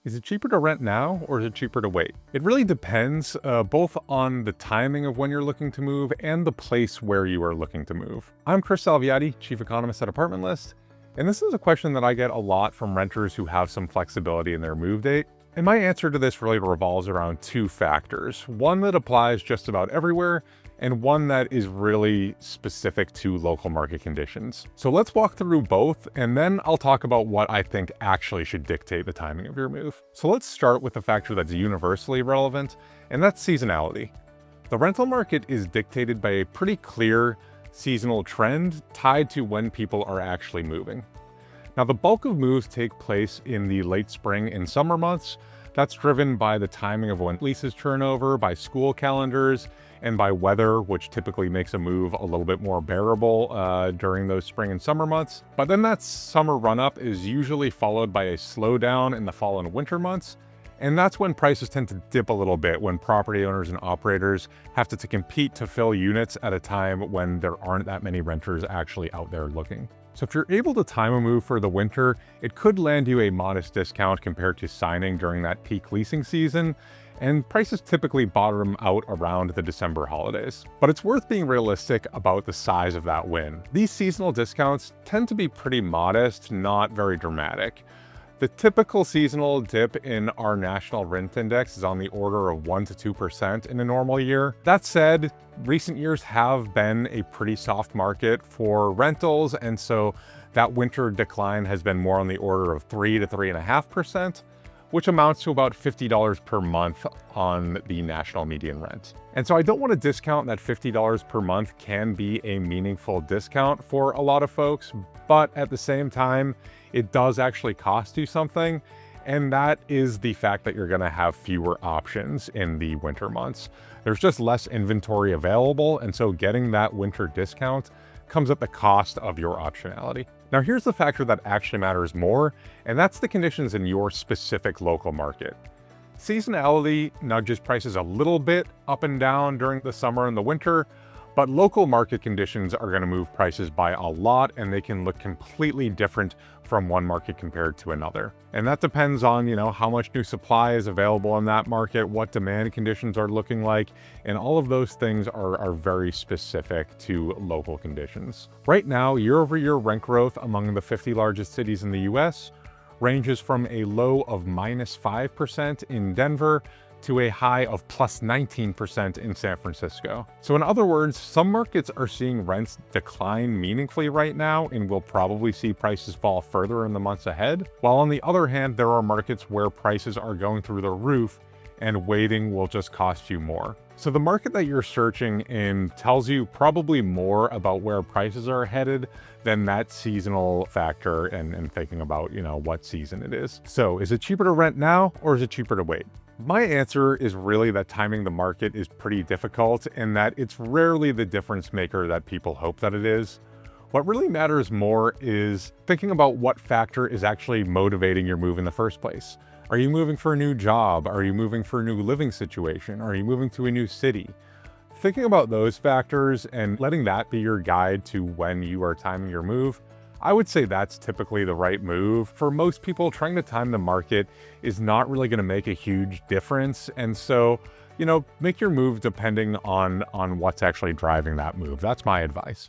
Is it cheaper to rent now or is it cheaper to wait? It really depends, both on the timing of when you're looking to move and the place where you are looking to move. I'm Chris Salviati, Chief Economist at Apartment List, and this is a question that I get a lot from renters who have some flexibility in their move date. And my answer to this really revolves around two factors, one that applies just about everywhere, and one that is really specific to local market conditions. So let's walk through both, and then I'll talk about what I think actually should dictate the timing of your move. So let's start with the factor that's universally relevant, and that's seasonality. The rental market is dictated by a pretty clear seasonal trend tied to when people are actually moving. Now, the bulk of moves take place in the late spring and summer months. That's driven by the timing of when leases turn over, by school calendars, and by weather, which typically makes a move a little bit more bearable during those spring and summer months. But then that summer run-up is usually followed by a slowdown in the fall and winter months. And that's when prices tend to dip a little bit, when property owners and operators have to compete to fill units at a time when there aren't that many renters actually out there looking. So if you're able to time a move for the winter, it could land you a modest discount compared to signing during that peak leasing season, and prices typically bottom out around the December holidays. But it's worth being realistic about the size of that win. These seasonal discounts tend to be pretty modest, not very dramatic. The typical seasonal dip in our national rent index is on the order of 1 to 2% in a normal year. That said, recent years have been a pretty soft market for rentals, and so that winter decline has been more on the order of 3 to 3.5%, which amounts to about $50 per month on the national median rent. And so I don't want to discount that $50 per month can be a meaningful discount for a lot of folks, but at the same time, it does actually cost you something, and that is the fact that you're going to have fewer options in the winter months. There's just less inventory available, and so getting that winter discount comes at the cost of your optionality. Now, here's the factor that actually matters more, and that's the conditions in your specific local market. Seasonality nudges prices a little bit up and down during the summer and the winter, but local market conditions are going to move prices by a lot, and they can look completely different from one market compared to another. And that depends on, how much new supply is available in that market, what demand conditions are looking like, and all of those things are very specific to local conditions. Right now, year-over-year rent growth among the 50 largest cities in the US ranges from a low of -5% in Denver to a high of plus 19% in San Francisco. So in other words, some markets are seeing rents decline meaningfully right now and will probably see prices fall further in the months ahead, while on the other hand, there are markets where prices are going through the roof and waiting will just cost you more. So the market that you're searching in tells you probably more about where prices are headed than that seasonal factor and thinking about, what season it is. So is it cheaper to rent now or is it cheaper to wait? My answer is really that timing the market is pretty difficult and that it's rarely the difference maker that people hope that it is. What really matters more is thinking about what factor is actually motivating your move in the first place. Are you moving for a new job? Are you moving for a new living situation? Are you moving to a new city? Thinking about those factors and letting that be your guide to when you are timing your move, I would say that's typically the right move. For most people, trying to time the market is not really going to make a huge difference. And so, make your move depending on what's actually driving that move. That's my advice.